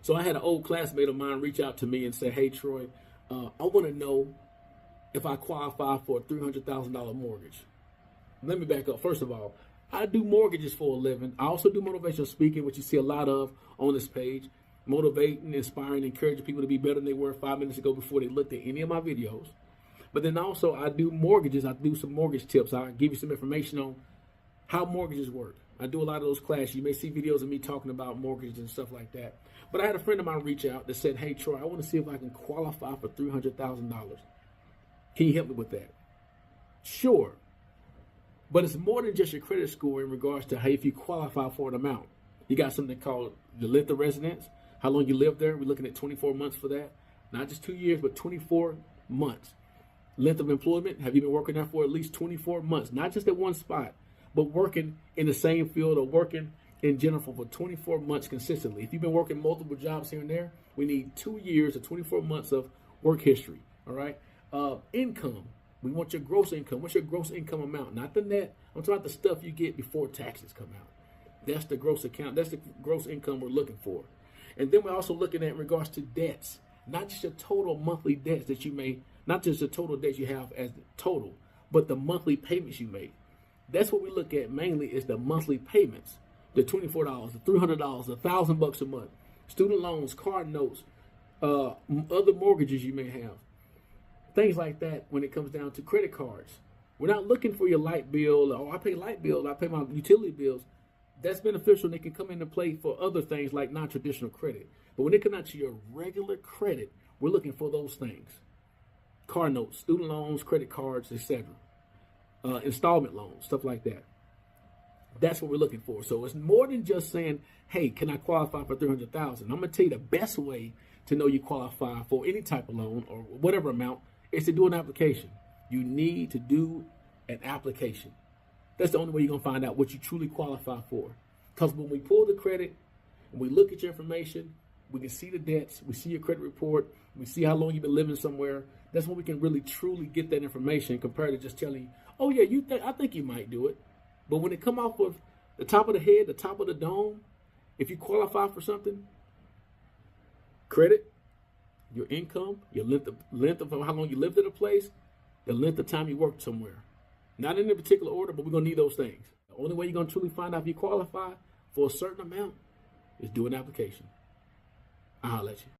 So I had an old classmate of mine reach out to me and say, "Hey, Troy, I want to know if I qualify for a $300,000 mortgage." Let me back up. First of all, I do mortgages for a living. I also do motivational speaking, which you see a lot of on this page. Motivating, inspiring, encouraging people to be better than they were 5 minutes ago before they looked at any of my videos. But then also I do mortgages. I do some mortgage tips. I give you some information on how mortgages work. I do a lot of those classes. You may see videos of me talking about mortgages and stuff like that. But I had a friend of mine reach out that said, "Hey, Troy, I want to see if I can qualify for $300,000. Can you help me with that?" Sure. But it's more than just your credit score in regards to how if you qualify for an amount. You got something called the length of residence, how long you live there. We're looking at 24 months for that. Not just 2 years, but 24 months. Length of employment, have you been working there for at least 24 months? Not just at one spot, but working in the same field or working in general for 24 months consistently. If you've been working multiple jobs here and there, we need 2 years or 24 months of work history, all right? Income. We want your gross income. What's your gross income amount? Not the net. I'm talking about the stuff you get before taxes come out. That's the gross account. That's the gross income we're looking for. And then we're also looking at in regards to debts, not just your total monthly debts that you may, not just the total debts you have as the total, but the monthly payments you make. That's what we look at mainly is the monthly payments, the $24, the $300, $1,000 a month, student loans, car notes, other mortgages you may have. Things like that when it comes down to credit cards. We're not looking for your light bill. Oh, I pay light bills. I pay my utility bills. That's beneficial and it can come into play for other things like non-traditional credit. But when it comes out to your regular credit, we're looking for those things. Car notes, student loans, credit cards, etc. Installment loans, stuff like that. That's what we're looking for. So it's more than just saying, "Hey, can I qualify for $300,000?" I'm going to tell you the best way to know you qualify for any type of loan or whatever amount is to do an application. You need to do an application. That's the only way you're going to find out what you truly qualify for. Because when we pull the credit and we look at your information, we can see the debts, we see your credit report, we see how long you've been living somewhere. That's when we can really truly get that information compared to just telling you, "Oh yeah, I think you might do it." But when it come off of the top of the head, the top of the dome, if you qualify for something, credit, your income, your length of how long you lived at a place, the length of time you worked somewhere. Not in a particular order, but we're going to need those things. The only way you're going to truly find out if you qualify for a certain amount is do an application. I'll let you.